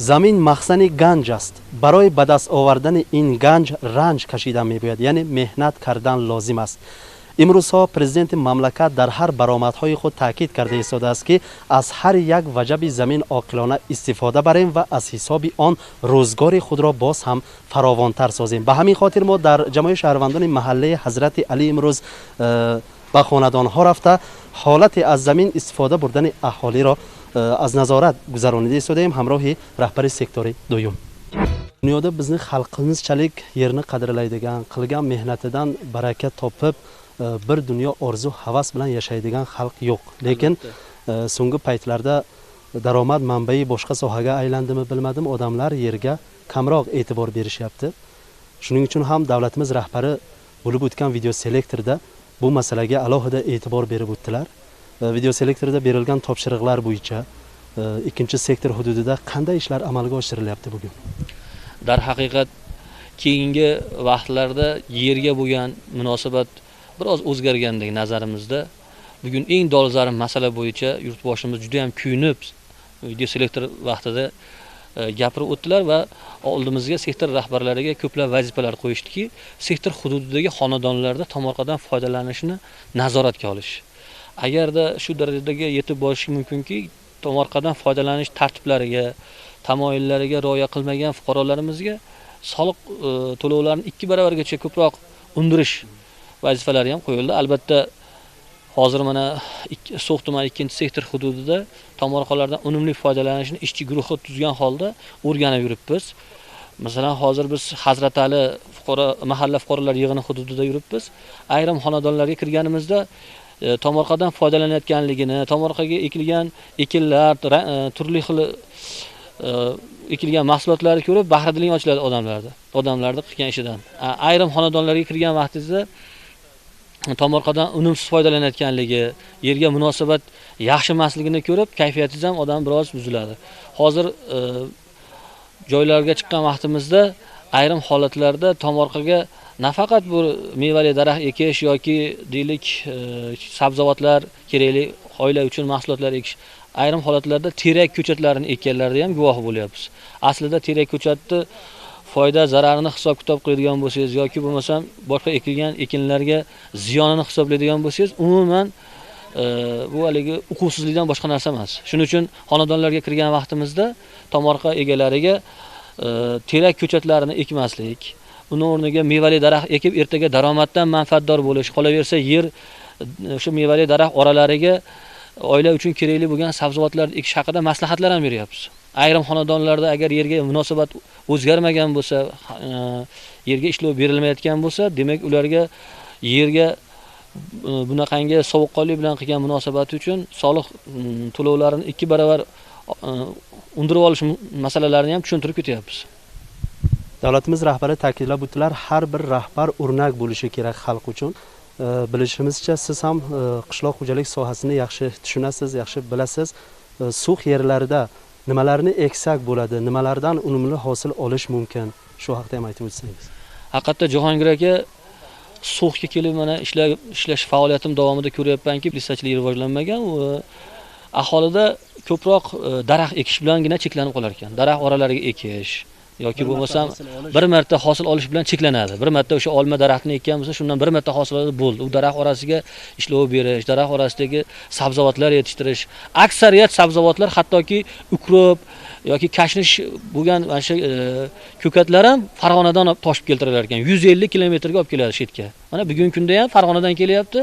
زمین مخزن گنج است. برای به دست آوردن این گنج رنج کشیده می‌باید، یعنی مهنت کردن لازم است. امروزها پرزیدنت مملکت در هر برآمدهای خود تاکید کرده ایستاده است که از هر یک وجب زمین عاقلانه استفاده بریم و از حساب آن روزگار خود را باز هم فراوانتر سازیم. به همین خاطر ما در جمعیت شهروندان محله حضرت علی امروز به خاندان ها رفته حالت از زمین استفاده بردن اهالی را از نظارت گذرانیده ایستادیم همراه رهبر سکتور دوم. Dünyada bizni xalqimiz chalik yerni qadrlaydigan, qilgan mehnatidan baraka topib, bir dunyo orzu havas bilan yashaydigan xalq yo'q. Lekin so'nggi paytlarda daromad manbai boshqa sohaga aylandimi bilmadim, odamlar yerga kamroq e'tibor berishyapti. Shuning uchun ham davlatimiz rahbari bo'lib o'tgan video selektorda bu masalaga alohida e'tibor berib o'tdilar. Video selektorda berilgan topshiriqlar bo'yicha ikkinchi sektor hududida qanday ishlar amalga oshirilyapti bugun? Dar haqiqat keyingi vaqtlarda yerga bo'lgan munosabat biroz o'zgargandek nazarimizda. Bugun eng dolzarb masala bo'yicha yurtboshimiz juda ham kuyunib video selektor vaqtida gapirib o'tdilar va oldimizga sektor rahbarlariga ko'plab vazifalar qo'yishdiki, sektor hududidagi xonadonlarda tomorqadan foydalanishni nazoratga olish. Agarda shu darajaga yetib borishi mumkinki, tomorqadan foydalanish tartiblariga, tamoyillariga rioya qilmagan fuqarolarimizga soliq to'lovlarini 2 baravargacha ko'proq undirish vazifalari ham qo'yildi. Albatta, hozir mana So'x tumani 2-sektor hududida tomorqalardan unumli foydalanishni ishchi guruhi tuzgan holda o'rganib yuribmiz. Masalan, hozir biz Hazrat Ali mahalla fuqarolar yig'ini hududida yuribmiz. Ayrim xonadonlarga kirganimizda tomorqadan foydalanayotganligini, tomorqaga ekilgan ekinlar, turli xil ekilgan mahsulotlarni ko'rib bahridiling ochiladi odamlarda qilgan ishidan. Ayrim xonadonlarga kirgan vaqtingizda tomorqadan unumsiz foydalanayotganligi, yerga munosabat yaxshi emasligini ko'rib, kayfiyatingiz ham odam biroz buziladi. Hozir joylarga chiqqan vaqtimizda ayrim holatlarda tomorqaga nafaqat bu mevali daraxt ekish yoki deylik sabzavotlar kerakli oila uchun mahsulotlar ekish, ayrim holatlarda terak ko'chatlarini ekkanlarda ham guvoh bo'lyapmiz. Aslida terak ko'chatni foyda zararini hisob-kitob qiladigan bo'lsangiz yoki bo'lmasam boshqa ekilgan ekinlarga ziyonini hisoblaydigan bo'lsangiz, umuman bu haligi uquvsizlikdan boshqa narsa emas. Shuning uchun xonadonlarga kirgan vaqtimizda tomorqa egalariga terak ko'chatlarini ekmaslik, uni o'rniga mevali daraxt ekib ertaga daromaddan manfaatdor bo'lish, qolaversa yer o'sha mevali daraxt oralariga oila uchun kerakli bo'lgan sabzavotlar ekish haqida maslahatlar ham beryapmiz. Ayrim xonadonlarda agar yerga munosabat o'zgarmagan bo'lsa, yerga ishlov berilmayotgan bo'lsa, demak ularga yerga bunaqangi sovuqqonlik bilan qilgan munosabati uchun soliq to'lovlarini 2 baravar undirib olish masalalarini ham tushuntirib ketyapmiz. Davlatimiz rahbari ta'kidlab o'tdilar, har bir rahbar o'rnak bo'lishi kerak xalq uchun. Bilishimizcha siz ham qishloq xo'jalik sohasini yaxshi tushunasiz, yaxshi bilasiz. Suv yerlarida nimalarni eksak bo'ladi, nimalardan unumli hosil olish mumkin? Shu haqida ham aytib o'tsangiz. Haqiqatda Jahongir aka, So'xga kelib mana ishlash faoliyatim davomida ko'ryapmanki, lisachilik rivojlanmagan va aholida ko'proq daraxt ekish bilangina cheklanib qolar ekan. Daraxt oralariga ekish yoki bo'lmasam bir marta hosil olish bilan cheklanadi. Bir marta o'sha olma daraxtini ekkan bo'lsa, shundan bir marta hosil oladi, bo'ldi. U daraxt orasiga ishlov berish, daraxt orasidagi sabzavotlar yetishtirish. Aksariyat sabzavotlar hattoki ukrop yoki kashnish bo'lgan mana shu ko'katlar ham Farg'onadan toshib keltirilar ekan. 150 kilometrga olib keladi shetga. Mana bugungi kunda ham Farg'onadan kelyapti.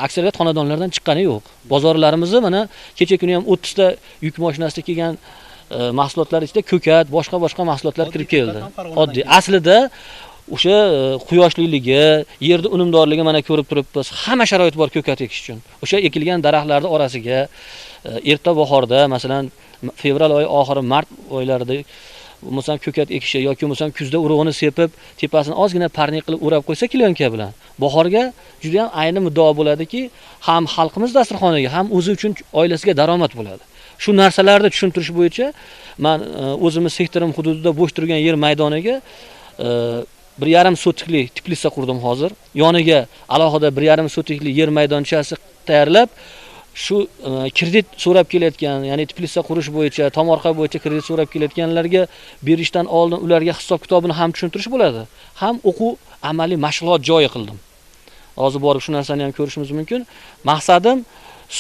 Aksariyat xonadonlardan chiqqani yo'q. Bozorlarimizda mana kecha kuni ham 30 ta yuk mashinasida kelgan mahsulotlar ichida ko'kat, boshqa mahsulotlar kirib keldi. Oddiy. Aslida o'sha quyoshliligi, yerda unumdorligi mana ko'rib turibmiz. Hamma sharoit bor ko'kat ekish uchun. O'sha ekilgan daraxtlarning orasiga erta bahorda, masalan, fevral oyi oxiri, mart oylarida bo'lmasam ko'kat ekishi yoki bo'lmasam kuzda urug'ini sepib, tepasini ozgina parnik qilib o'rab qo'ysa klyonka bilan. Bahorga juda ham ayni muddao bo'ladiki, ham xalqimiz dasturxoniga, ham o'zi uchun oilasiga daromad bo'ladi. Shu narsalarni tushuntirish bo'yicha men o'zimiz sektorim hududida bo'sh turgan yer maydoniga 1,5 sotikli teplitsa qurdim hozir. Yoniga alohida 1,5 sotikli yer maydonchasi tayyorlab, shu kredit so'rab kelayotgan, ya'ni teplitsa qurish bo'yicha, tomorqa bo'yicha kredit so'rab kelayotganlarga berishdan oldin ularga hisob kitobini ham tushuntirish bo'ladi. Ham o'quv amaliy mashg'ulot joyi qildim. Hozir borib shu narsani ham ko'rishimiz mumkin. Maqsadim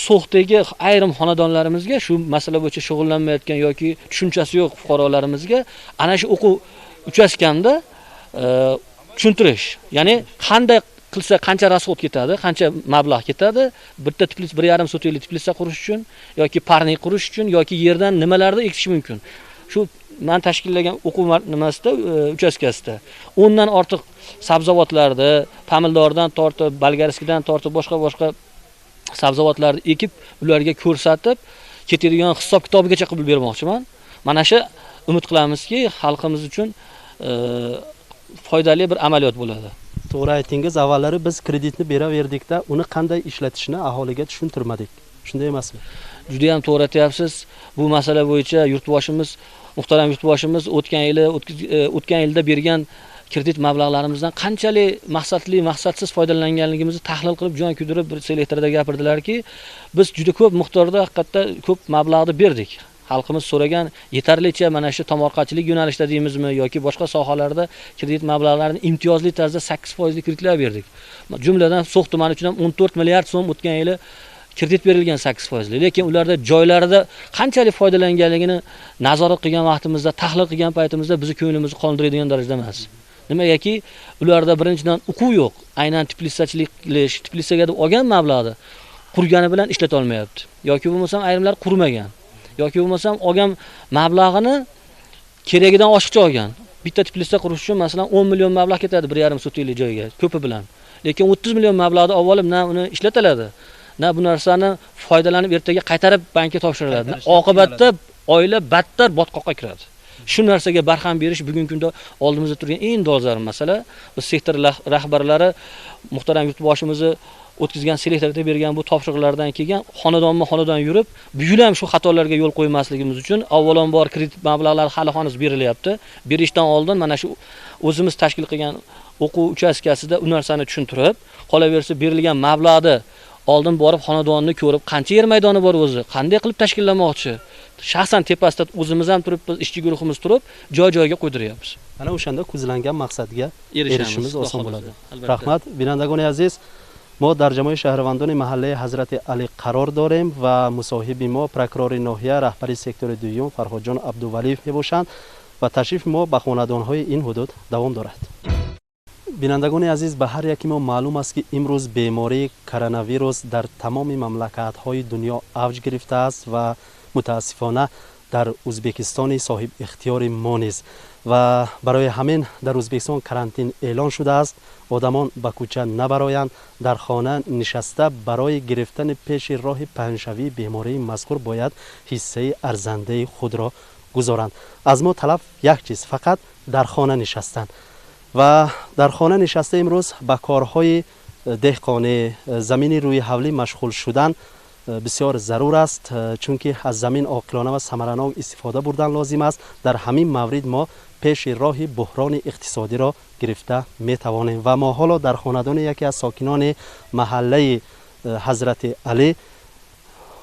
So'xdagi ayrim xonadonlarimizga shu masala bo'yicha shug'ullanmayotgan yoki tushunchasi yo'q fuqarolarimizga ana shu o'quv uchastkamda tushuntirish. Ya'ni qanday qilsa qancha rasxod ketadi, qancha mablag' ketadi, bitta teplitsa 1,5 sotiylik teplitsa qurish uchun yoki parnik qurish uchun yoki yerdan nimalarni ekish mumkin. Shu men tashkillagan o'quv nimasida, uchastkasida 10 dan ortiq sabzavotlarni, pomidordan tortib, bolgarskidan tortib boshqa sabzavotlarni ekib, ularga ko'rsatib, ketadigan hisob kitobigacha qilib bermoqchiman. Mana shu umid qilamizki, xalqimiz uchun foydali bir amaliyot bo'ladi. To'g'ri aytingiz, avvallari biz kreditni beraverdikda, uni qanday ishlatishni aholiga tushuntirmadik. Shunday emasmi? Juda ham to'g'ri aytyapsiz. Bu masala bo'yicha yurtboshimiz, muhtaram yurtboshimiz o'tgan yilda bergan kredit mablag'larimizdan qanchalik maqsadli, maqsadsiz foydalanganligimizni tahlil qilib, jon kuydirib bir selektorda gapirdilarki, biz juda ko'p miqdorda haqiqatda ko'p mablag'ni berdik. Xalqimiz so'ragan yetarlicha mana shu tomorqachilik yo'nalishida deymizmi yoki boshqa sohalarda kredit mablag'larini imtiyozli tarzda 8% kreditlar berdik. Jumladan So'x tumani uchun ham 14 milliard so'm o'tgan yili kredit berilgan 8%. Lekin ularda joylarida qanchalik foydalanganligini nazorat qilgan vaqtimizda, tahlil qilgan paytimizda bizni ko'nglimizni qondiradigan darajada emas. Nimagaki, ularda birinchidan o'quv yo'q. Aynan teplitsachilik qilish, teplitsaga deb olgan mablag'ni qurgani bilan ishlata olmayapti. Yoki bo'lmasa ayrimlar qurmagan. Yoki bo'lmasa olgan mablag'ini keragidan oshiqcha olgan. Bitta teplitsa qurish uchun masalan 10 million mablag' ketadi 1,5 sotiylik joyga, ko'pi bilan. Lekin 30 million mablag'ni olib, na uni ishlatiladi, na bu narsani foydalanib ertaga qaytarib bankka topshiriladi. Oqibatda oila battar botqoqqa kiradi. Shu narsaga barham berish bugungi kunda oldimizda turgan eng dolzarb masala. Biz sektor rahbarlari muhtaram yurtboshimizni o'tkazgan selektorga bergan bu topshiriqlardan kelgan xonadonma-xonadon yurib, bu yil ham shu xatolarga yo'l qo'ymasligimiz uchun avvalambor kredit mablag'lari hali hanuz berilyapti. Berishdan oldin mana shu o'zimiz tashkil qilgan o'quv uchastkasida u narsani tushuntirib, qolaversa berilgan mablag'ni oldin borib xonadonni ko'rib, qancha yer maydoni bor o'zi, qanday qilib tashkillamoqchi. Shaxsan tepasida o'zimiz ham turibmiz, ishchi guruhimiz turib, joy-joyiga qo'ydiryapmiz. Ana o'shanda ko'zlangan maqsadga erishishimiz oson bo'ladi. Albatta. Rahmat, binandagoni aziz. ما در جمع شهروندان محله حضرت علی قرار داریم و مصاحب ما پروکورور ناحیه رهبر سکتور دوم فرهاد جان عبدولی میباشند و تشریف ما به خاندان‌های این حدود دوام دارد. بینندگان عزیز، به هر یکی ما معلوم است که امروز بیماری کرونا ویروس در تمام مملکت‌های دنیا اوج گرفته است و متاسفانه در ازبکستان صاحب اختیار ما نیست و برای همین در ازبکستان کرانتین اعلان شده است. آدمان به کوچه نبرایند، در خانه نشسته برای گرفتن پیش راه پنهانشوی بیماری مذکور باید حصه ارزنده خود را گذارند. از ما طلب یک چیز، فقط در خانه نشستن و در خانه نشسته امروز به کارهای دهقانی زمین روی حولی مشغول شدن بسیار ضرور است، چون که از زمین عاقلانه و ثمرناک استفاده بردن لازم است. در همین مورد ما پیش راه بحران اقتصادی را گرفته می توانیم و ما حالا در خاندان یکی از ساکنان محله حضرت علی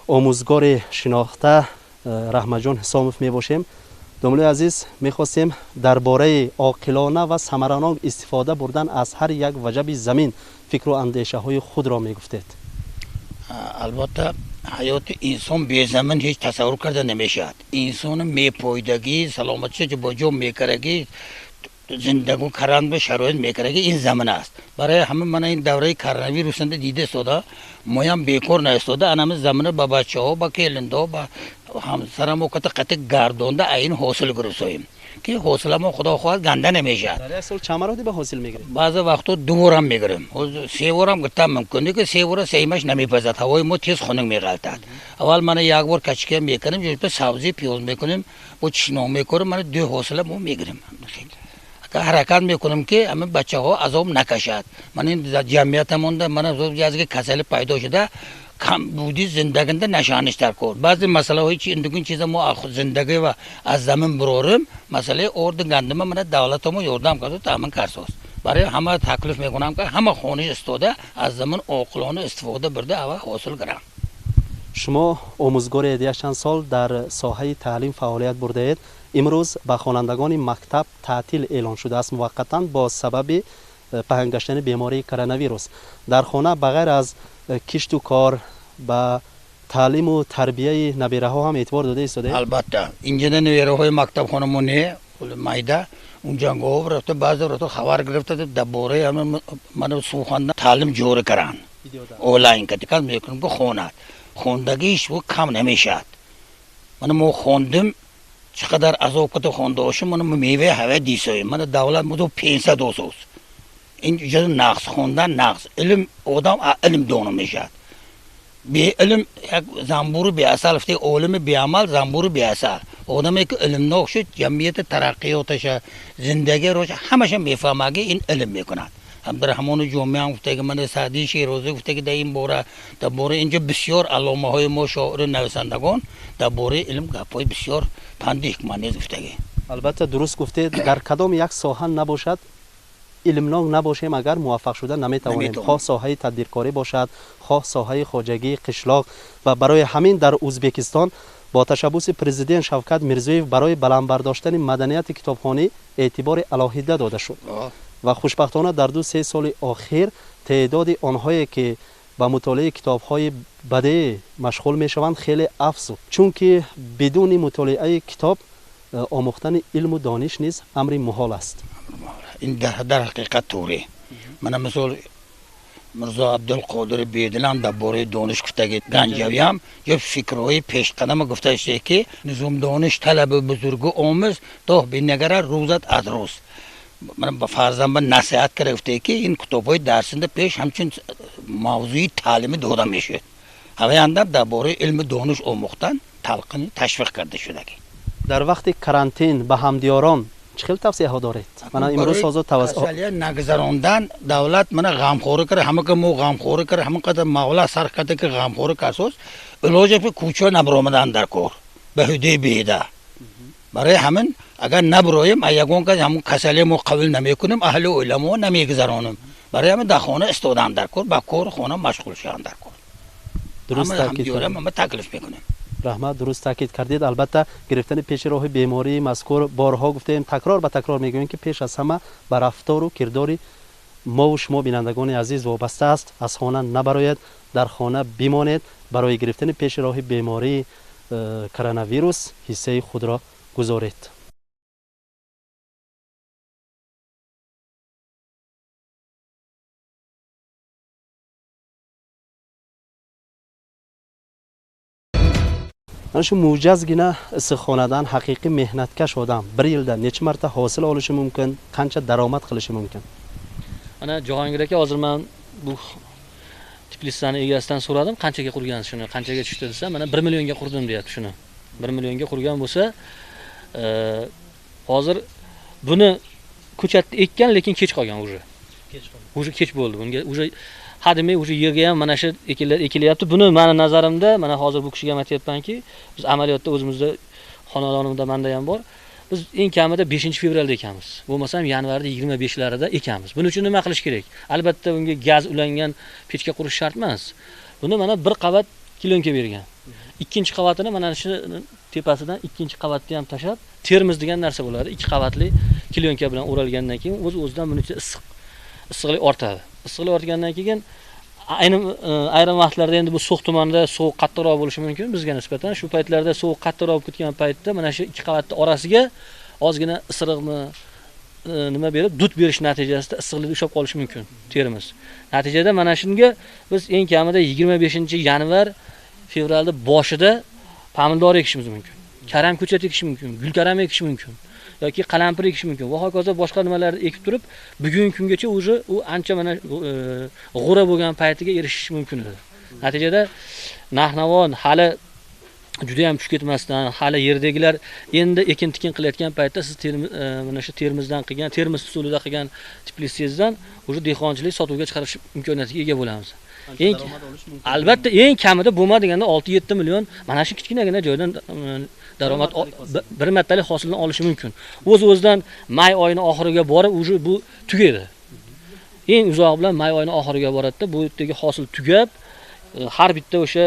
آموزگار شناخته رحمت جان حساموف می باشیم. دوملوی عزیز، میخواستیم درباره عاقلانه و ثمرناک استفاده بردن از هر یک وجب زمین فکر و اندیشه های خود را میگفتید. البته حیات انسان بی زمین هیچ تصور کرده نمیشد. انسان میپویدگی، سلامتیش جو با جو میکرگی، زندگی کران به شرایط میکرگی این زمین است. برای همه من این دوره کرونا ویروس دیده شده، مویم بیکار نایستاده. انم زمین با بچه‌ها، با کلندا، با همسرم وقت قطع گردونده این حاصل گرفتیم. که حوصله ما خدا خواهد گنده نمیشه. در اصل چند مراتب به حاصل میگیریم؟ بعضی وقتا 2 بارم میگیریم. 3 بارم گفتم ممکنه که 3 بار سیمش نمیپزد. هوای ما تیز خنک میغلطد. اول من یک بار کچکه میکنیم، جلوی سبزی پیاز میکنیم، با چینا میکنیم، من 2 حوصله ما میگیریم. حرکت میکنم که همه بچه‌ها عذاب نکشد. من این جمعیت مونده، من از که کسل پیدا شده کم بودی زندگنده نشانش تر کرد. بعضی مسئله هایی که این چیزا ما زندگی و از زمین براریم، مسئله ارد گندم من دولت ما یاردم کرد تا من کارساز. برای همه تکلیف میکنم که همه خانه استفاده از زمین عاقلانه استفاده برده و حاصل کنم. شما آموزگار 18 چند سال در ساحه تعلیم فعالیت برده اید. امروز به خوانندگان مکتب تعطیل اعلان شده است موقتا با سبب پهن گشتن بیماری کرونا ویروس. در خانه بغیر از کشت و کار به تعلیم و تربیه نبیره ها هم اعتبار داده ایستاده؟ البته اینجا نبیره های مکتب خانمونه مایده اونجا گفت رفته بعضی رفته خبر گرفته درباره همه من سوخوندن تعلیم جور کردن اونلاین که میکنم که خوندگیش و کم نمیشد. من خوندم چقدر عذاب کده خونده باشم من میوه هوا دیسه من دولت مدو 500 دوست اینجا نقص خوندن نقص علم آدم علم دونه میشد بی علم یک زنبور بی اصل فتی علم بی عمل زنبور بی اصل آدمی که علم نخشد جمعیت ترقیاتش زندگی روش همش میفهمه این علم میکند. هم در همون جمعه هم گفته که من سعدی شیرازی گفته که در این باره اینجا بسیار علامه های ما شاعر نویسندگان در باره علم گپای بسیار پند حکمانیز گفته. البته درست گفته در کدام یک ساحه نباشد علمناک نباشیم اگر موفق شدن نمیتوانیم. خواه ساحه تدبیرکاری باشد خواه ساحه خواجگی قشلاق و برای همین در ازبکستان با تشبث پرزیدنت شوکت میرزویف برای بلند برداشتن مدنیت کتابخوانی اعتبار الهیده داده شد و خوشبختانه در 2-3 سال اخیر تعداد آنهایی که با مطالعه کتاب‌های بدیع مشغول میشوند خیلی افزود چون که بدون مطالعه کتاب آموختن علم و دانش نیز امر محال است. این در حقیقت طوره. من مثلا مرزا عبدالقادر بیدلان در باره دانش گفته گنجوی هم یه فکرهای پیش قدم گفته است که نظام دانش طلب بزرگ آموز تا بنگره روزت از روز. من با فرزند نصیحت کرده که این کتاب‌های درسنده پیش همچین موضوعی تعلیم داده میشه. همه اندر درباره علم دانش آموختن تلقین تشویق کرده شده. در وقت کرانتین به همدیاران چه خیلی توصیه ها دارید؟ من امروز سازو توسعه نگذراندن دولت من غمخوری کرده همه که مو غمخوری کرده همه قدر مولا سر کرده که غمخوری کرسوز علاج به کوچه نبرآمدن در کار به هده بیده. برای همین اگر نبرایم ایگون که همون کسلی ما قبول نمیکنیم اهل علما نمیگذرانیم برای همین در خانه استادن در کار با کار خانه مشغول شدن در کار. درست تاکید کردید. ما تکلیف میکنیم. رحمت درست تاکید کردید. البته گرفتن پیش راه بیماری مذکور بارها گفتیم تکرار به تکرار میگوییم که پیش از همه به رفتار و کردار ما و شما بینندگان عزیز وابسته است. از خانه نبراید در خانه بمانید برای گرفتن پیش راه بیماری کرونا ویروس حصه خود را گذارید. شو موجزگینه استخواندن حقیقی مهنتکش آدم bir yilda necha marta hosil olishi mumkin, qancha daromad qilishi mumkin? Ana Jahongir aka hozir men bu Tbilisining egasidan so'radim qanchaga qurgansiz shuni, qanchaga tushdi desa, mana 1 millionga qurdim deyapti shuni. 1 millionga qurgan bo'lsa, hozir buni ko'chatda ekkan, lekin kech qolgan уже. Уже kech bo'ldi. Bunga уже hademay уже yerga ham mana shu ekilyapti. Buni meni nazarimda mana hozir bu kishiga ham aytayapmanki, biz amaliyotda o'zimizda xonadonimda menda ham bor. Biz eng kamida 5-fevralda ekamiz. Bo'lmasam yanvarda 25larida ekamiz. Buning uchun nima qilish kerak? Albatta bunga gaz ulangan pechka qurish shart emas. Buni mana bir qavat kilonka bergan. Ikkinchi qavatini mana shu tepasidan ikkinchi qavatni ham tashab, termiz degan narsa bo'ladi. 2 qavatli kilonka bilan o'ralgandan keyin o'z-o'zidan buning ichida issiqlik ortadi. Issiqlik ortgandan keyin ayrim vaqtlarda endi bu So'x tumanida sovuq qattiqroq bo'lishi mumkin bizga nisbatan. Shu paytlarda sovuq qattiqroq bo'lib ketgan paytda mana shu 2 qavatning orasiga ozgina isiriqni nima berib, dut berish natijasida issiqlik ushlab qolishi mumkin terimiz. Natijada mana shunga biz eng kamida 25-yanvar fevralda boshida pomidor ekishimiz mumkin. Karam ko'chat ekish mumkin, gulkaram ekish mumkin. yoki qalampir ekish mumkin. Va hokazo boshqa nimalarni ekib turib, bugungi kungacha o'zi u ancha mana g'ura bo'lgan paytiga erishish mumkin edi. Natijada narx-navon hali juda ham tushib ketmasdan, hali yerdagilar endi ekin-tikin qilayotgan paytda siz mana shu Termizdan qilgan, Termiz usulida qilgan Tbilisizdan o'sha dehqonchilik sotuvga chiqarish imkoniyatiga ega bo'lamiz. Albatta eng kamida bo'lmadiganda 6-7 million mana shu kichkinagina joydan daromad bir martalik hosilni olishi mumkin. O'z-o'zidan may oyining oxiriga borib o'sha bu tugaydi. Eng uzoq bilan may oyining oxiriga boradida bu yerdagi hosil tugab, har bitta o'sha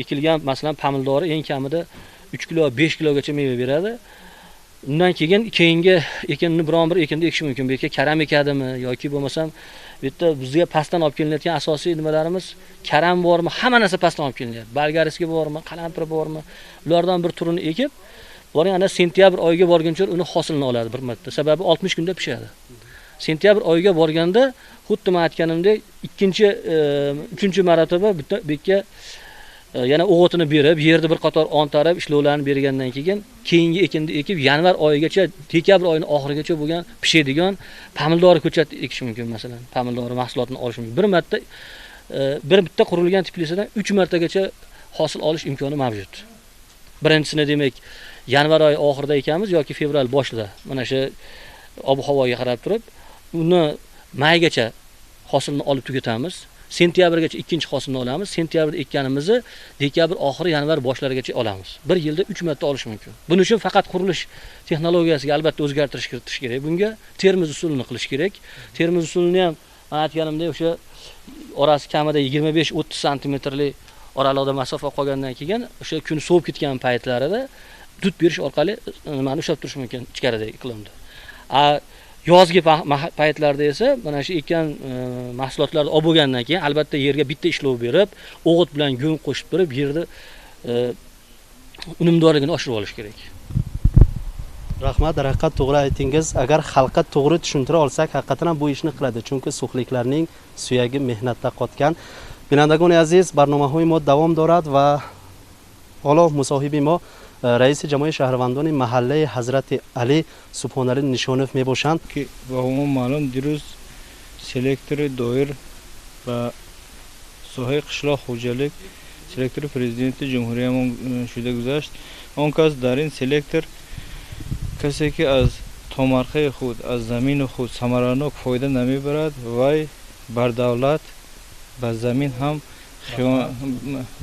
ekilgan masalan pomidori eng kamida 3 kilo 5 kilogacha meva beradi. Undan keyingi ekinni biron bir ekinda ekish mumkin. Bu yerga karam ekadimi yoki bo'lmasam bitta bizga pastdan olib kelinayotgan asosiy nimalarimiz karam bormi? Hamma narsa pastdan olib kelinyapti. Balgariski bormi, qalampir bormi? Ulardan bir turini ekib, boring ana sentyabr oyiga borguncha uni hosilini oladi bir marta. Sababi 60 kunda pishadi. Sentyabr oyiga borganda xuddi men aytganimdek uchinchi marotaba bitta bekka yana o'g'itini berib, yerni bir qator ontarib, ishlovlarni bergandan keyin keyingi ekinni ekib, yanvar oyigacha, dekabr oyining oxirigacha bo'lgan pishadigan pomidor ko'chat ekish mumkin masalan. Pomidor mahsulotini olish mumkin. Bir bitta qurilgan teplitsadan 3 martagacha hosil olish imkoni mavjud. Birinchisini demak, yanvar oyi oxirida ekanmiz yoki fevral boshida. Mana shu ob-havoga qarab turib, uni maygacha hosilni olib tugatamiz. Sentyabrgacha ikkinchi hosilni olamiz. Sentyabrda ekkanimizni dekabr oxiri, yanvar boshlarigacha olamiz. Bir yilda 3 marta olish mumkin. Buning uchun faqat qurilish texnologiyasiga albatta o'zgartirish kiritish kerak. Bunga termiz usulini qilish kerak. Termiz usulini ham men aytganimdek o'sha orasi kamida 25-30 santimetrlik oralig'ida masofa qolgandan keyin o'sha kun sovib ketgan paytlarida dut berish orqali nimani ushlab turish mumkin ichkarida iqlimda. Yozgi paytlarda esa mana shu ekan mahsulotlarni olib bo'lgandan keyin albatta yerga bitta ishlov berib, o'g'it bilan go'ng qo'shib turib, yerni unumdorligini oshirib olish kerak. Rahmat, haqiqat to'g'ri aytingiz. Agar xalqqa to'g'ri tushuntira olsak, haqiqatan ham bu ishni qiladi. Chunki suvliklarning suyagi mehnatda qotgan. Binandagoni aziz, barnomaҳои мо давом дорад ва ҳоло мусоҳиби мо раиси ҷамои шаҳрвандони маҳаллаи Ҳазрати Али Субҳонали Нишонов мебошанд ки ба ҳама маълум дирӯз селектори доир ба соҳаи қишлоқ хоҷалик селектори президенти ҷумҳуриямон шуда гузашт. Он кас дар ин селектор касе ки аз томархаи худ аз замини худ самаранок фоида намебарад, вай бар давлат ба замин ҳам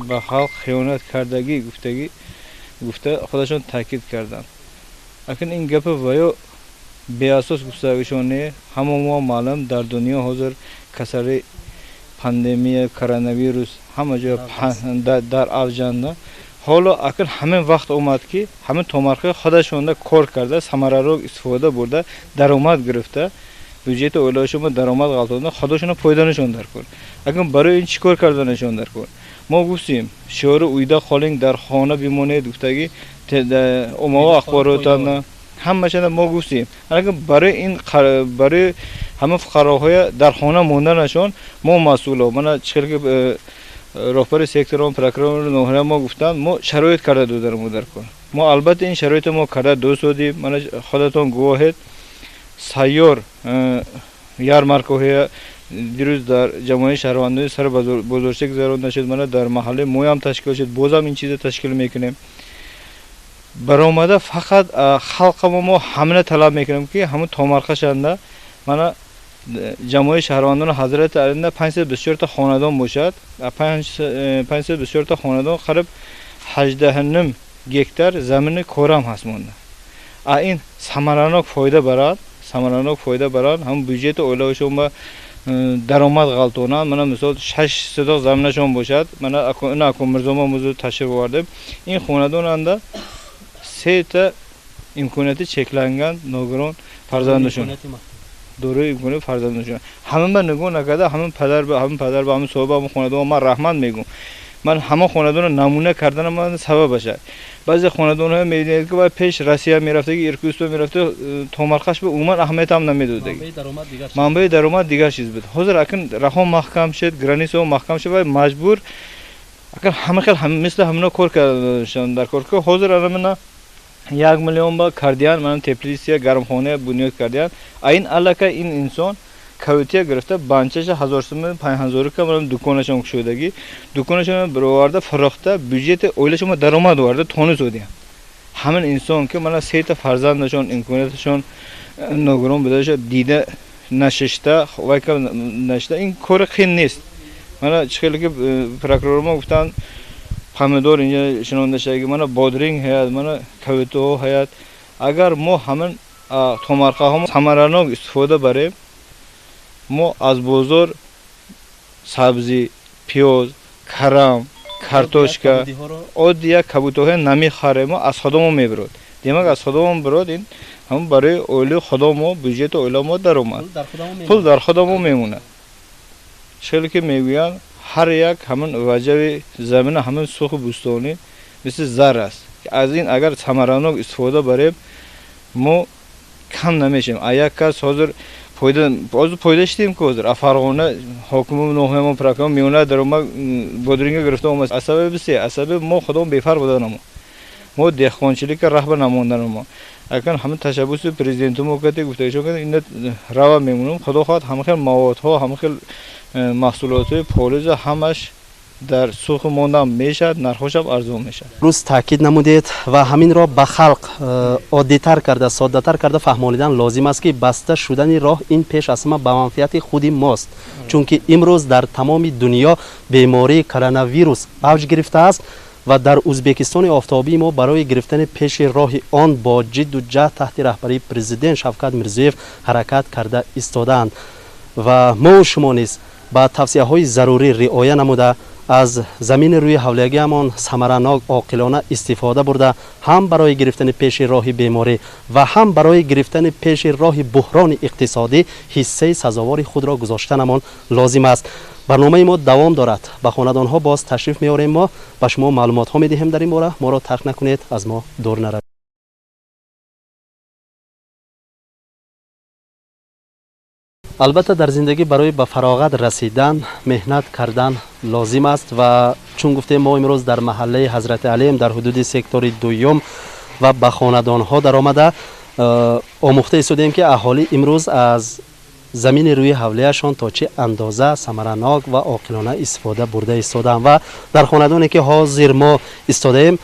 ба халқ хиёнат кардагӣ гуфта худашон таъкид карданд. Акин ин гапи ваё беасос гуфтагишон не. Ҳама мо маълум дар дунё ҳозир касари пандемия коронавирус ҳама ҷо дар авҷанда. ҳоло акин ҳамин вақт омад ки ҳамин томархаи худашонда кор карда, самараро истифода бурда, даромад гирифта, бюджети оилаашон даромад ғалтонда, худашон пойдонашон дар кор. Акин барои ин чӣ кор карданашон дар кор? мо гуфтем шиёри уйда холинг дар хона бимонед гуфтаги омови ахборотана ҳамашона мо гуфтем. Акин барои ин барои ҳама фуқароҳои дар хона монданашон мо масъуло мана чихелки роҳбари секторон прокурори ноҳия мо гуфтанд мо шароит карда додамо дар кор. мо албатта ин шароита мо карда додем. мана худатон гувоҳед сайёр ярмаркаҳои дирӯз дар ҷамоаи шаҳрвандони сар бозорча гузаронда шуд. мана дар маҳаллаи моям ташкил шуд. бозам ин чиза ташкил мекунем. баромада фақат халқа мо ҳамина талаб мекунем ки ҳамин томархашанда мана ҷамоаи шаҳрвандони Ҳазрати Алинда 524 та хонадон бошад. 524 та хонадон қариб 18 гектар замини корам ҳаст монда. ин самаранок фоида барад. ҳам бюджети оилаашон ба даромад ғалтонанд. мана мисол 6 садоқ заминашон бошад. мана ин акун мирзома музу ташриф овардем. ин хонадонанда 3 та имконияти чекланган ногирон фарзандашон дорои имконияти фарзандашон ҳамин ба нигоҳ накарда ҳамин падар ба ҳамин соҳиба ҳамин хонадон ман раҳмат мегӯм. ман ҳама хонадонро намуна карданам ман сабаб башад. баъзе хонадонҳо мебинед ки вай пеш Россия мерафтаги Иркутск мерафта томархаш ба умуман аҳамият ҳам намедодаги. манбаи даромад дигар чиз буд. ҳозир акин раҳо маҳкам шуд, границаҳо маҳкам шуд ва маҷбур акин ҳама хел мисли ҳамино кор карданашон дар кор ки ҳозир анамина 1 миллион ба кардиян ман теплиция гармхона бунёд кардиян. ин аллака ин инсон кавития гирифта банчаша 1000 сум 5000 ка ман дуконашон кушодаги дуконашон бироварда фарохта бюджети оилашон даромад оварда тони зодия. ҳамин инсон ки мана 3 та фарзандашон имконияташон ногирон будаша дида нашишта вайка нашта ин кори қин нест. мана чихели ки прокурор мо гуфтанд помидор инҷа шинондашаги мана бодринг ҳаят мана кавитоҳо ҳаят. агар мо ҳамин томархаҳо самаранок истифода барем, мо аз бозор сабзи, пиёз, карам, картошка, одди як кабутоҳе намехаре мо аз ходомо мебирод. Демак аз ходомо бирод ин ҳам барои оилаи ходомо бюджети оиламо даромад. Пул дар ходомо мемонад. Шеле ки мегӯянд ҳар як ҳамин ваҷави замина ҳамин сухи бӯстонӣ мисли зар аст. Аз ин агар самаранок истифода барем мо кам намешавем. А як кас ҳозир пойда шидем ки ҳозир Фарғона ҳокими ноҳиямо прокурор меонад даромад бодринга гирифта омад. Аз сабаби се, аз сабаби мо ходом бефарқ буданамо. мо деҳқончилика раҳбар намонданамо. Акан ҳамин ташаббуси президентумо кате гуфтагишо кате ин рава мемонам. Худо хоҳад ҳама хел маводҳо, ҳама хел маҳсулотҳои полиза ҳамаш дар сух мондан мешад, нархошам арзон мешад. рӯз таъкид намудед ва ҳаминро ба халқ оддитар карда, соддатар карда фаҳмонидан лозим аст ки баста шудани роҳ ин пеш аз ҳама ба манфиати худи мост. Чунки имрӯз дар тамоми дунё бемории коронавирус авҷ гирифтааст ва дар Узбекистони офтобии мо барои гирифтани пеши роҳи он бо ҷидду ҷаҳд таҳти раҳбарии президент Шавкат Мирзиёев ҳаракат карда истодаанд ва мо шумо низ ба тавсияҳои зарурӣ риоя намуда аз замини рӯи ҳавлиягиамон самаранок оқилона истифода бурда ҳам барои гирифтани пеши роҳи беморӣ ва ҳам барои гирифтани пеши роҳи буҳрони иқтисодӣ ҳиссаи сазовори худро гузоштанамон лозим аст. барномаи мо давом дорад. ба хонадонҳо боз ташриф меорем. мо ба шумо маълумотҳо медиҳем дар ин бора. моро тарк накунед, аз мо дур наравед. албатта дар зиндагӣ барои ба фароғат расидан меҳнат кардан лозим аст ва чун гуфтем мо имрӯз дар маҳаллаи ҳазрати алием дар ҳудуди сектори дуюм ва ба хонадонҳо даромада омӯхта истодем ки аҳолӣ имрӯз аз замини рӯи ҳавлияшон то чӣ андоза самаранок ва оқилона истифода бурда истоданд ва дар хонадоне ки ҳозир мо истодаем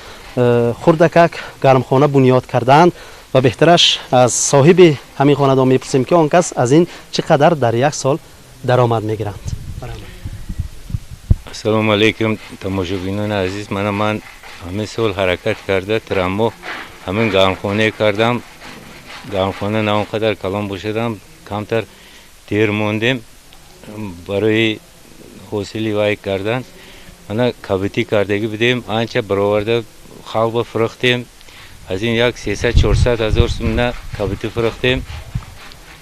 хурдакак гармхона бунёд кардаанд ва беҳтараш аз соҳиби ҳамин хонадон мепурсем ки он кас аз ин чӣ қадар дар як сол даромад мегиранд. ассалому алайкум тамошобинони азиз. ман ҳамин сол ҳаракат карда тираммо ҳамин гармхоне кардам. гармхона на он қадар калон бошадам, камтар дер мондем барои ҳосили вай кардан. мана кабитӣ кардагӣ будем, анча бароварда халба фурӯхтем. аз ин як 300-400 ҳазор сумна кабитӣ фурӯхтем.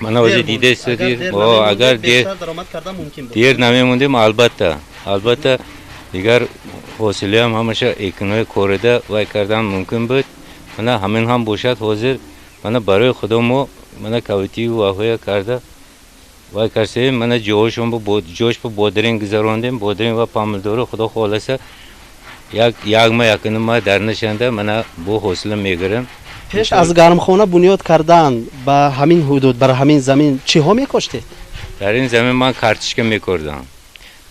мана ҳозир дида истодем агар дер намемондем албатта дигар ҳосилиам ҳамаша эконои корида вай кардан мумкин буд. мана ҳамин ҳам бошад ҳозир мана барои худо мо мана кавитӣ ваҳоя карда вай карсем. мана ҷоҳошон ҷош бо бодринг гузарондем. бодринг ва помидору худо хоҳласа якма якунима дар нишанда мана бо ҳосила мегирам. пеш аз гармхона бунёд кардан ба ҳамин ҳудуд бар ҳамин замин чиҳо мекоштед? дар ин замин ман картишка мекордам.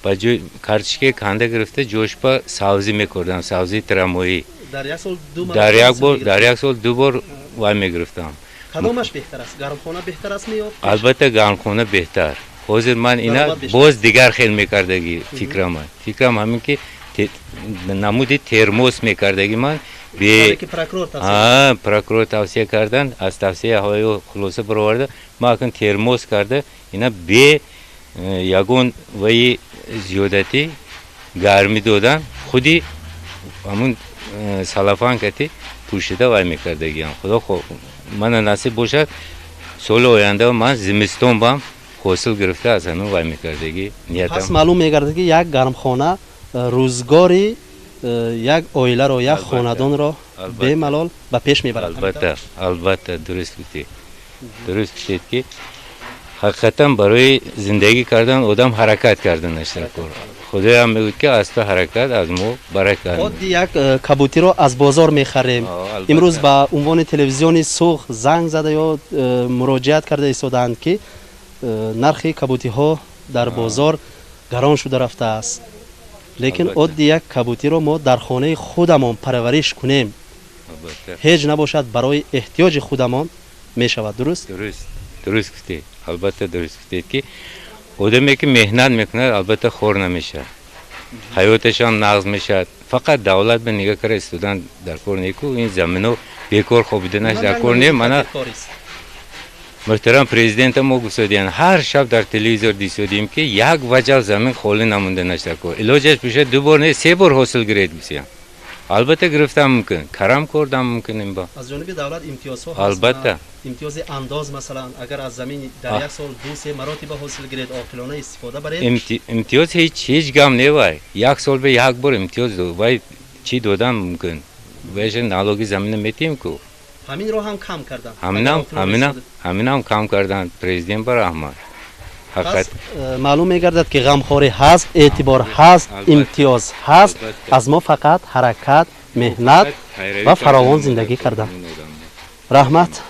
ба ҷои картишка канда гирифта ҷошпа сабзӣ мекордам, сабзии тирамоӣ. дар як сол ду бор вай мегирифтам. кадомаш беҳтар аст? гармхона беҳтар аст меёб? албатта гармхона беҳтар. ҳозир ман ина боз дигар хел мекардагӣ фикрам ҳамин ки намуди термос мекардагӣ ман прокурор тавсия кардан. аз тавсияи ҳавои хулоса бароварда ман акн термос карда ина бе ягон ваи зиёдатӣ гармӣ додан худи ҳамун салафанкати пӯшида вай мекардагиам. худо мана насиб бошад соли оянда ман зимистон бам ҳосил гирифта аз ҳанун вай мекардагӣ ниятам. пас маълум мегардад ки як гармхона рӯзгори як оиларо, як хонадонро бемалол ба пеш мебарад. албатта дуруст гуфтед ки ҳақиқатан барои зиндагӣ кардан одам ҳаракат карданаш дар кор. худоям мегӯяд ки аз ту ҳаракат аз мо баракат. одди як кабутиро аз бозор мехарем. имрӯз ба унвони телевизиони сух занг зада ё муроҷиат карда истодаанд ки нархи кабутиҳо дар бозор гарон шуда рафтааст. лекин одди як кабутиро мо дар хонаи худамон парвариш кунем, ҳеҷ набошад барои эҳтиёҷи худамон мешавад. дуруст гуфтед. албатта дуруст гуфтед ки одаме ки меҳнат мекунад албатта хор намешад, ҳаёташон нағз мешад. фақат давлат ба нигаҳ кара истодан дар кор неку ин замино бекор хобиданаш дар кор не. мана محترم پرزیدنت ما گفتن هر شب در تلویزیون دیدیم که یک وجه زمین خالی نمونده نشه که علاجش بشه 2 بار نه 3 بار حاصل گرفت بسیار. البته گرفتم ممکن کرم کردم ممکنیم با از جانب دولت امتیازها هست. البته امتیاز انداز مثلا اگر از زمین در یک سال 2-3 مراتب حاصل گرفت عاقلانه استفاده برید. امتیاز هیچ گام نوای. یک سال به یک بار امتیاز دو. وای چی دادم ممکن. ویش نالوگی زمین میتیم کو. همین رو هم کم کردن. همین هم کم کردن پرزیدنت بر احمد. حقیقت معلوم میگردد که غمخواری هست، اعتبار هست، امتیاز هست. از ما فقط حرکت، مهنت و فراوان زندگی کردن. رحمت.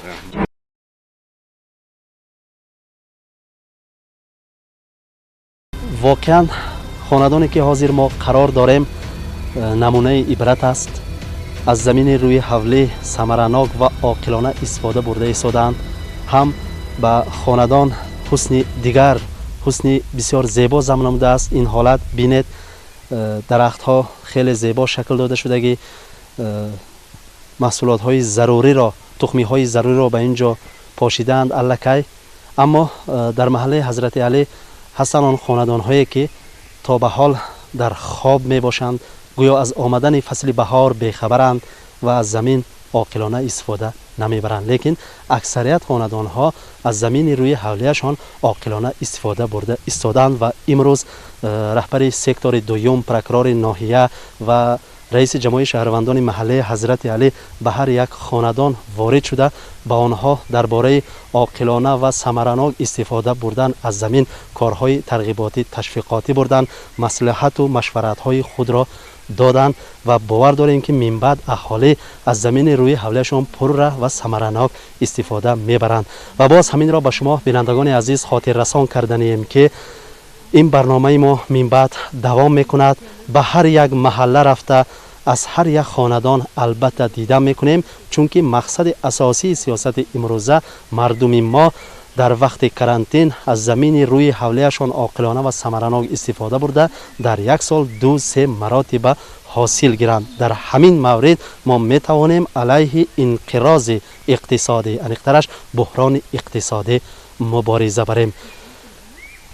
واقعا خاندانی که حاضر ما قرار داریم نمونه عبرت است. از زمین روی حوله ثمرناک و عاقلانه استفاده برده ایستادند. هم به خاندان حسن دیگر، حسن بسیار زیبا ضمن نموده است. این حالت بینید درخت ها خیلی زیبا شکل داده شدگی، محصولات های ضروری را، تخمی های ضروری را به اینجا پاشیدند الکی. اما در محله حضرت علی هستند آن خاندان هایی که تا به حال در خواب می باشند، گویا از آمدن فصل بهار بیخبرند و از زمین عاقلانه استفاده نمیبرند. لیکن اکثریت خاندان ها از زمین روی حولیهشان عاقلانه استفاده برده ایستادند و امروز رهبر سکتور دوم، پرکرار ناحیه و رئیس جمعیت شهروندان محله حضرت علی به هر یک خاندان وارد شده با آنها درباره عاقلانه و ثمرناک استفاده بردن از زمین کارهای ترغیباتی تشویقاتی بردن، مصلحت و مشورت های خود را دادند و باور داریم که من بعد اهالی از زمین روی حولیشان پرره و ثمرناک استفاده میبرند. و باز همین را به شما بینندگان عزیز خاطر رسان کردنیم که این برنامه ما من بعد دوام میکند. به هر یک محله رفته از هر یک خاندان البته دیده میکنیم، چون که مقصد اساسی سیاست امروزه مردم ما در وقت کرانتین از زمین روی حولیهشان عاقلانه و ثمرناک استفاده برده در یک سال 2-3 مراتب حاصل گیرند. در همین مورد ما میتوانیم علیه انقراض اقتصادی، انقدرش بحران اقتصادی مبارزه بریم.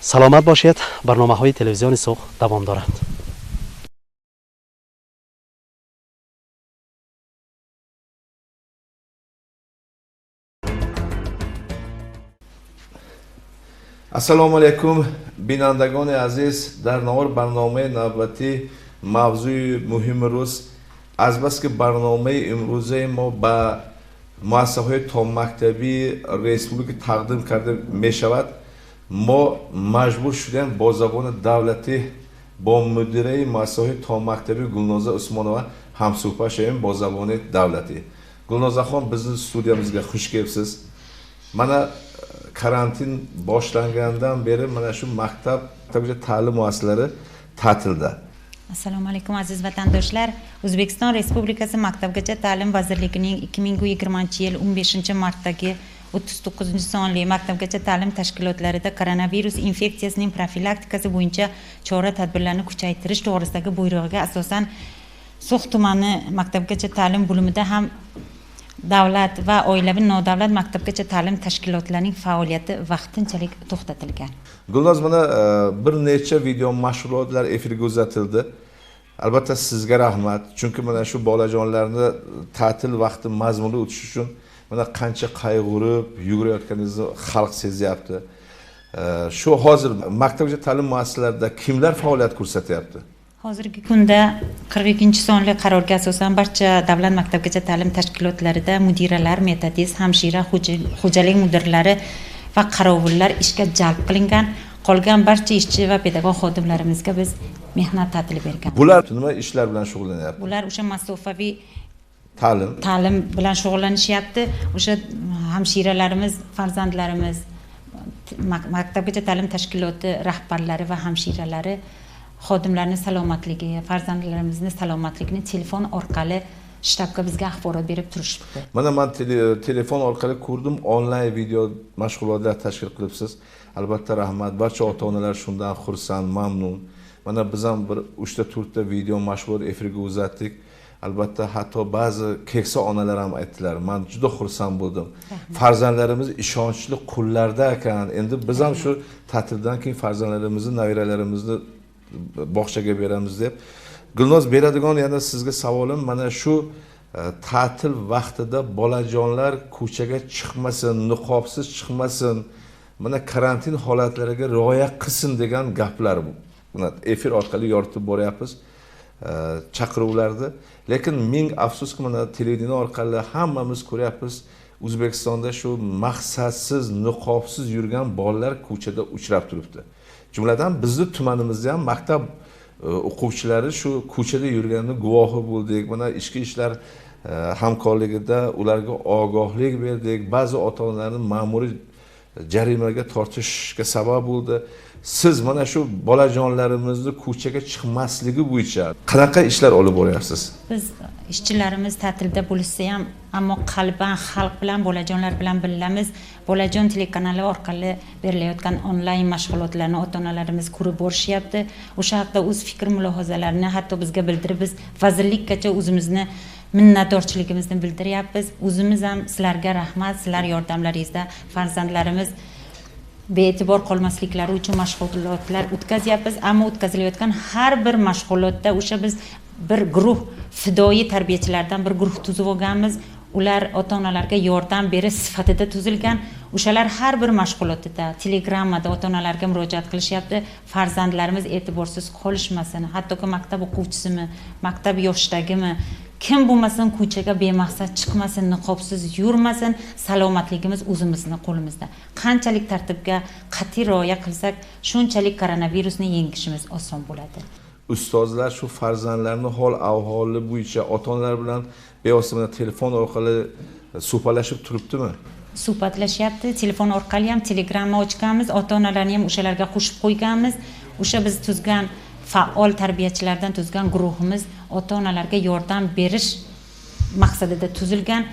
سلامت باشید. برنامه های تلویزیون صبح دوام دارد. السلام علیکم بینندگان عزیز، در نور برنامه نوبتی موضوع مهم روز از بس که برنامه امروزه ما به مؤسسه‌های تا مکتبی ریسپوبلیک تقدیم کرده می شود. ما مجبور شدیم با زبان دولتی با مدیره مؤسسه‌های تا مکتبی گلنازه عثمانова همصحبت شویم با زبان دولتی. گلنازه خان biz studiyamizga xush kelibsiz. Mana karantin boshlangandan beri mana shu maktabgacha ta'lim muassasalari ta'tilda. Assalomu alaykum aziz vatandoshlar. O'zbekiston Respublikasi Maktabgacha ta'lim vazirligining 2020-yil 15-martdagi 39-sonli maktabgacha ta'lim tashkilotlarida koronavirus infeksiyasining profilaktikasi bo'yicha chora-tadbirlarni kuchaytirish to'g'risidagi buyrug'iga asosan So'x tumani maktabgacha ta'lim bo'limida ham davlat va oilaviy nodavlat maktabgacha ta'lim tashkilotlarining faoliyati vaqtinchalik to'xtatilgan. Gulnoz, mana bir necha video mashg'ulotlar efirga uzatildi. Albatta sizga rahmat, chunki mana shu bolajonlarni ta'til vaqti mazmunli o'tish uchun mana qancha qayg'urib yugurayotganingizni xalq sezyapti. Shu hozir maktabgacha ta'lim muassasalarida kimlar faoliyat ko'rsatyapti? Hozirgi kunda 42-sonli qarorga asosan barcha davlat maktabgacha ta'lim tashkilotlarida mudiralar, metodist, hamshira, xo'jalik mudirlari va qarovullar ishga jalb qilingan. Qolgan barcha ishchi va pedagog xodimlarimizga biz mehnat ta'tili bergan. Bular nima ishlar bilan shug'ullanyapti? Bular o'sha masofaviy ta'lim bilan shug'ullanishyapti. O'sha hamshiralarimiz, farzandlarimiz, maktabgacha ta'lim tashkiloti rahbarlari va hamshiralari xodimlarning salomatligi, farzandlarimizni salomatligini telefon orqali shtabga bizga axborot berib turishdi. Mana men telefon orqali ko'rdim, onlayn video mashg'ulotlar tashkil qilibsiz. Albatta rahmat. Barcha ota-onalar shundan xursand, mamnun. Mana biz ham bir 3-4 ta video mashg'ulot efirga uzatdik. albatta hatto ba'zi keksa onalar ham aytdilar, men juda xursand bo'ldim. Farzandlarimiz ishonchli qo'llarda ekan. Endi biz ham shu ta'tildan keyin farzandlarimizni, nabiralarimizni bog'chaga beramiz deb. Gulnoz beradigan yana sizga savolim mana shu ta'til vaqtida bolajonlar ko'chaga chiqmasin, niqobsiz chiqmasin, mana karantin holatlariga rioya qilsin degan gaplar bu. Buni efir orqali yoritib boryapmiz chaqiruvlarni. Lekin ming afsuski mana televideniya orqali hammamiz ko'ryapmiz, O'zbekistonda shu maqsadsiz, niqobsiz yurgan bolalar ko'chada uchrab turibdi. Jumladan bizning tumanimizda ham maktab o'quvchilari shu ko'chada yurganini guvohi bo'ldik. Mana ichki ishlar hamkorligida ularga ogohlik berdik. Ba'zi ota-onalarni ma'muriy jarimaga tortishga sabab bo'ldi. Siz mana shu bolajonlarimizni ko'chaga chiqmasligi bo'yicha qanaqa ishlar olib boryapsiz? Biz ishchilarimiz ta'tilda bo'lsa ham, ammo qalban xalq bilan, bolajonlar bilan birlamiz. Bolajon telekanali orqali berilayotgan onlayn mashg'ulotlarni ota-onalarimiz ko'rib borishyapti. O'sha haqda o'z fikr mulohazalarini hatto bizga bildirib, biz vazirlikkacha o'zimizni minnatdorchiligimizni bildiryapmiz. O'zimiz ham sizlarga rahmat, sizlar yordamlaringizda farzandlarimiz bee'tibor qolmasliklari uchun mashg'ulotlar o'tkazyapmiz, ammo o'tkazilayotgan har bir mashg'ulotda o'sha biz bir guruh fidoyi tarbiyachilardan bir guruh tuzib olganmiz. Ular ota-onalarga yordam berish sifatida tuzilgan. O'shalar har bir mashg'ulotida Telegramda ota-onalarga murojaat qilishyapti. Farzandlarimiz e'tiborsiz qolishmasin, hattoki maktab o'quvchisimi, maktab yoshidagimi, kim bo'lmasin ko'chaga bemaqsad chiqmasin, niqobsiz yurmasin. Salomatligimiz o'zimizning qo'limizda. Qanchalik tartibga qat'iy rioya qilsak, shunchalik koronavirusni yengishimiz oson bo'ladi. Ustozlar shu farzandlarning hol ahvoli bo'yicha ota-onalar bilan bevosita telefon orqali suhbatlashib turibdimi? Suhbatlashyapti. Telefon orqali ham Telegramni ochganmiz, ota-onalarni ham o'shalarga qo'shib qo'yganmiz. O'sha biz tuzgan faol tarbiyachilardan tuzgan guruhimiz ota-onalarga yordam berish maqsadida tuzilgan.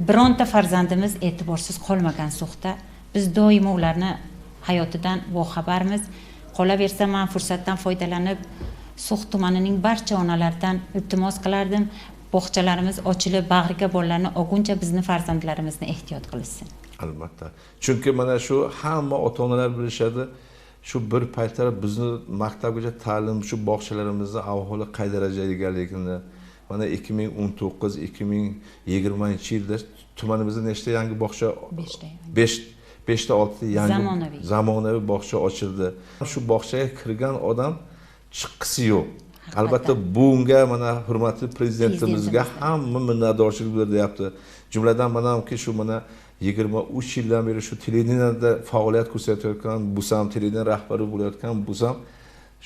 Bironta farzandimiz e'tiborsiz qolmagan suhda. Biz doimo ularni hayotidan boxabarmiz. Qolaversa, men fursatdan foydalanib So'x tumanining barcha onalaridan iltimos qilardim. Bog'chalarimiz ochilib, bag'riga bolalarni olguncha bizni farzandlarimizni ehtiyot qilsin. Albatta. Chunki mana shu hamma ota-onalar bilishadi. Shu bir paytlar bizni maktabgacha ta'lim shu bog'chalarimizda ahvoli qay darajada ekanligini mana 2019-2020-yilda tumanimizda nechta yangi bog'cha? 5 ta 6 ta yangi zamonaviy bog'cha ochildi. Shu bog'chaga kirgan odam chiqqisi yo'q. Albatta bunga mana hurmatli prezidentimizga hamma minnatdorchilik bildiryapti. Jumladan mana hamki shu mana 23 yildan beri shu televideniyada faoliyat ko'rsatayotgan Busam televideniya rahbari bo'layotgan Busam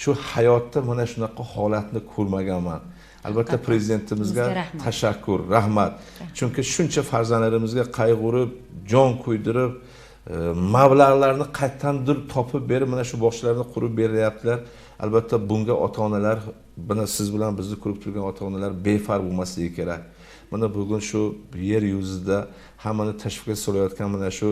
shu hayotda mana shunaqa holatni ko'rmaganman. Albatta prezidentimizga tashakkur, rahmat. Chunki shuncha farzandlarimizga qayg'urib, jon qo'ydirib, mablag'larni qayerdandir topib berib mana shu bog'chalarni qurib beryaptilar. Albatta bunga ota-onalar, buni siz bilan bizni ko'rib turgan ota-onalar befarq bo'lmasligi kerak. Mana bugun shu yer yuzida hammani tashvishga solayotgan mana shu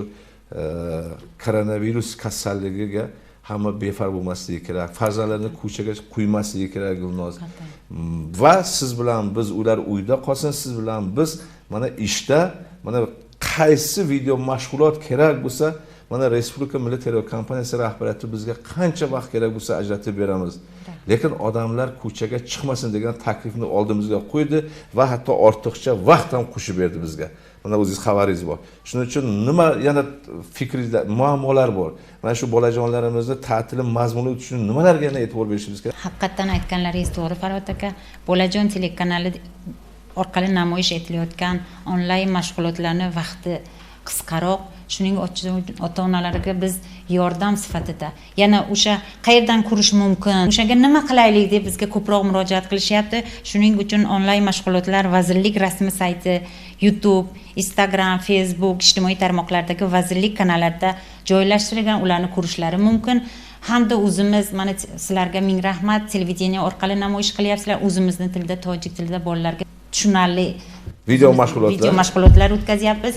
koronavirus kasalligiga hamma befarq bo'lmasligi kerak. Farzandlarni ko'chaga qo'ymasligi kerak Gulnoz. Va siz bilan biz ular uyda qolsin, siz bilan biz mana ishda mana qaysi video mashg'ulot kerak bo'lsa, mana Respublika Milliy telekompaniyasi rahbariyati bizga qancha vaqt kerak bo'lsa ajratib beramiz. Lekin odamlar ko'chaga chiqmasin degan taklifni oldimizga qo'ydi va hatto ortiqcha vaqt ham qo'shib berdi bizga. Mana o'zingiz xabaringiz bor. Shuning uchun nima yana fikringizda muammolar bor? Mana shu bolajonlarimizni ta'til mazmuni uchun nimalarga yana e'tibor berishimiz kerak? Haqiqatan aytganlaringiz to'g'ri Farhod aka. Bolajon telekanali orqali namoyish etilayotgan onlayn mashg'ulotlarning vaqti qisqaroq. Shuning uchun ota-onalarga biz yordam sifatida yana o'sha qayerdan ko'rish mumkin, o'shaga nima qilaylik deb bizga ko'proq murojaat qilishyapti. Shuning uchun onlayn mashg'ulotlar vazirlik rasmiy sayti, YouTube, Instagram, Facebook ijtimoiy tarmoqlardagi vazirlik kanallarida joylashtirilgan, ularni ko'rishlari mumkin. Hamda o'zimiz mana sizlarga ming rahmat, televideniya orqali namoyish qilyapsizlar. O'zimizning tilda, tojik tilida bolalarga tushunarli video mashg'ulotlar o'tkazyapmiz.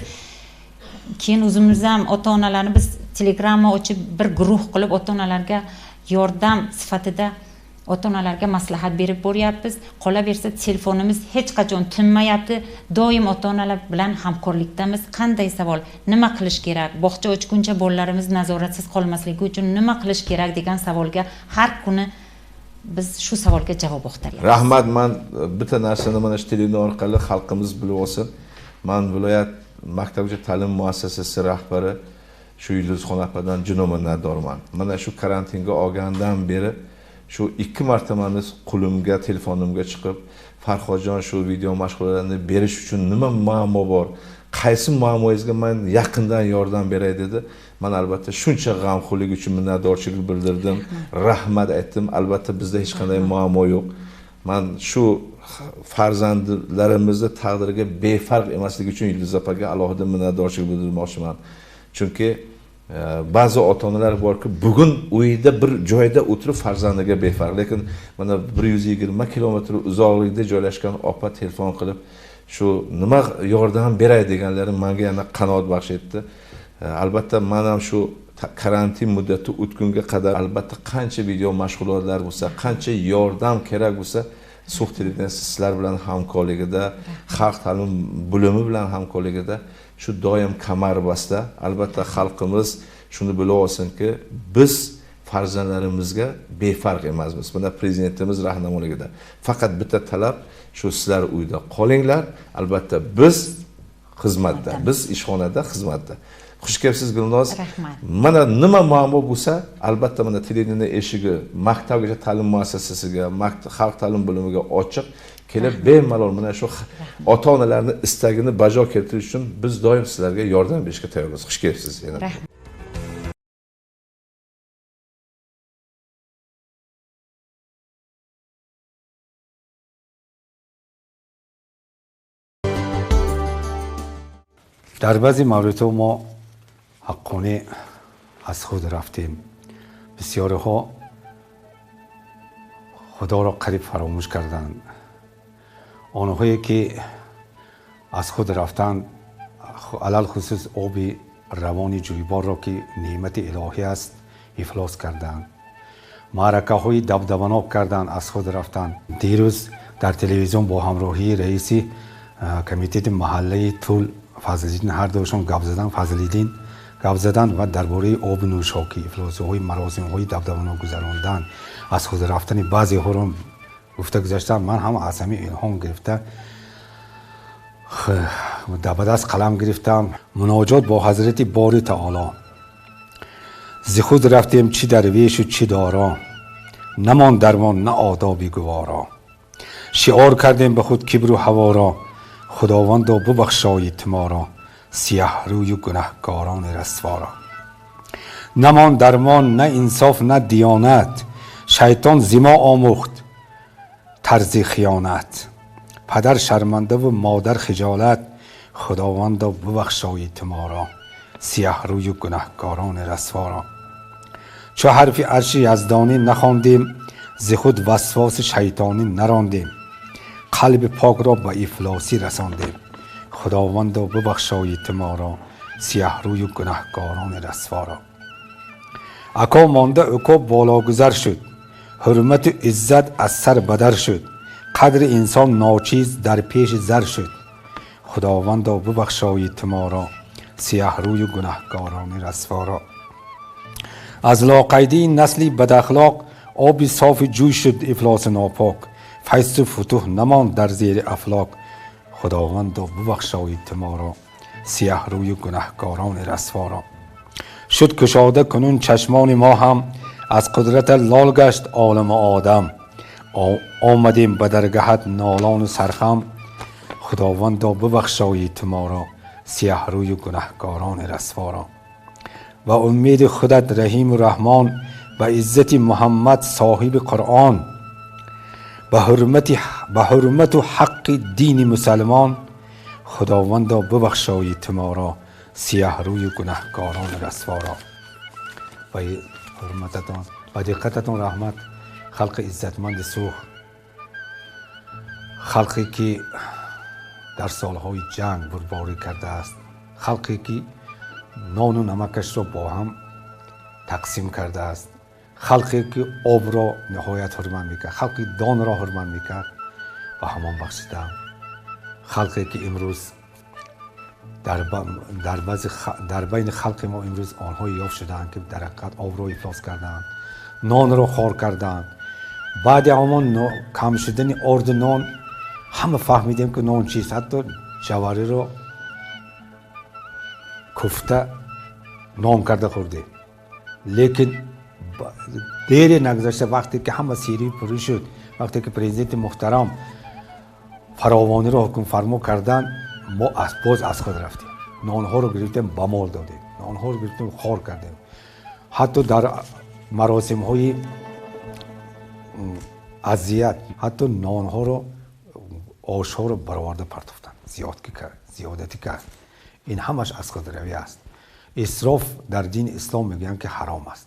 Keyin o'zimiz ham ota-onalarni biz Telegramni ochib bir guruh qilib ota-onalarga yordam sifatida ota-onalarga maslahat berib boryapmiz. Qolaversa telefonimiz hech qachon tinmayapti. Doim ota-onalar bilan hamkorlikdamiz. Qanday savol, nima qilish kerak? Bog'cha ochguncha bolalarimiz nazoratsiz qolmasligi uchun nima qilish kerak degan savolga har kuni biz shu savolga javob oqtaryapmiz. Rahmat, men bitta narsani mana shu televideniya orqali xalqimiz bilib olsin. Men viloyat maktabgacha ta'lim muassasasi rahbari shu Yulduzxon opadan juda minnatdorman. Mana shu karantinga olgandan beri shu 2 marta meni qo'limga, telefonimga chiqib, Farhodjon shu video mashg'ulotlarni berish uchun nima muammo bor, qaysi muammongizga men yaqindan yordam beray dedi. Men albatta shuncha g'amxo'rlik uchun minnatdorchilik bildirdim, rahmat aytdim. Albatta bizda hech qanday muammo yo'q. Men shu farzandlarimizni taqdiriga befarq emasligi uchun Yulduz opaga alohida minnatdorchilik bildirmoqchiman. Chunki ba'zi ota-onalar borki, bugun uyida bir joyda o'tirib farzandiga befarq, lekin mana 120 kilometr uzoqlikda joylashgan opa telefon qilib shu nima yordam beray deganlari menga yana qanoat baxsh etdi. Albatta men ham shu karantin muddati o'tgunga qadar albatta qancha video mashg'ulotlar bo'lsa, qancha yordam kerak bo'lsa, So'x televideniya sizlar bilan hamkorligida, xalq ta'lim bo'limi bilan hamkorligida shu doim kamarbasta. Albatta xalqimiz shuni bila olsinki, biz farzandlarimizga befarq emasmiz. Bunda prezidentimiz rahnamoligida faqat bitta talab, shu sizlar uyda qolinglar. Albatta biz xizmatda, biz ishxonada xizmatda. Xush kelibsiz Gulnoz. Rahmat. Mana nima muammo bo'lsa, albatta mana televideniya eshigi maktabgacha ta'lim muassasasiga, xalq ta'lim bo'limiga ochiq. Kelib bemalol mana shu ota-onalarning istagini bajo keltirish uchun biz doim sizlarga yordam berishga tayyormiz. Xush kelibsiz yana. در بعضی موردها ما حقانه از خود رفتیم. بسیارها خدا را قریب فراموش کردند. آنهایی که از خود رفتند، علل خصوص آب روان جویبار را که نعمت الهی است افلاس کردند. معرکه های دبدباناب کردند، از خود رفتند. دیروز در تلویزیون با همراهی رئیس کمیته محله طول فضل‌الدین هر دوشون گپ زدن و درباره آب نوشاکی، افلاس‌های مراسم‌های دبدباناب گذراندن، از خود رفتن بعضی ها رو گفته گذاشتن. من هم از همین الهام گرفته به دست قلم گرفتم، مناجات با حضرت باری تعالی. ز خود رفتیم چی درویش و چی دارا، نمان درمان نه آدابی گوارا. شعار کردیم به خود کبر و هوا را، خداوندا ببخشایید ما را، سیاه روی و گنهکاران رسوا را. نمان درمان نه انصاف نه دیانت، شیطان زما آموخت طرز خیانت. پدر شرمنده و مادر خجالت، خداوندا ببخشایید ما را، سیاه روی و گنهکاران رسوا را. چو حرف عرش یزدانی نخواندیم، ز خود وسواس شیطانی نراندیم. قلب پاک را به افلاسی رساندیم، خداوندا ببخشایید ما را، سیاه روی و گنهکاران رسوا را. اکا مانده اکا بالا گذر شد، حرمت و عزت از سر بدر شد. قدر انسان ناچیز در پیش زر شد، خداوندا ببخشایید ما را، سیاه روی و گنهکاران رسوا را. از لاقیدی نسلی بد اخلاق، آب صاف جوی شد افلاس ناپاک. فیض و فتوح نماند در زیر افلاک، خداوندا ببخشایید ما را، سیاه روی و گنهکاران رسوا را. شد کشاده کنون چشمان ما هم، از قدرت لال گشت عالم آدم. آمدیم به درگهت نالان و سرخم، خداوندا ببخشایید ما را، سیاه روی و گنهکاران رسوا را. و امید خودت رحیم و رحمان، به عزت محمد صاحب قرآن. به حرمت و حق دین مسلمان، خداوندا ببخشایید ما را، سیاه روی و گنهکاران رسوا را. و حرمتتان و دقتتان رحمت، خلق عزتمند سوخ، خلقی که در سالهای جنگ برباری کرده است، خلقی که نان و نمکش را با هم تقسیم کرده است، خلقی که آب را نهایت حرمت میکرد، خلقی دان را حرمت میکرد و همان بخشیدم. خلقی که امروز در بین خلق ما امروز آنها یافت شدند که در حقیقت آب را افلاس کردند، نان را خوار کردند. بعد همان کم شدن آرد نان همه فهمیدیم که نان چیست. حتی جواری را کوفته نام کرده خورده. لیکن دیر نگذشته وقتی که همه سیری پری شد، وقتی که پرزیدنت محترم فراوانی را حکم فرما کردن، ما باز از خود رفتیم. نانها رو گرفتیم بمال دادیم، نانها رو گرفتیم خوار کردیم. حتی در مراسم های اذیت حتی نانها رو آشها رو برآورده پرتافتن، زیادتی کرد. این همش از خود روی است. اسراف در دین اسلام میگن که حرام است.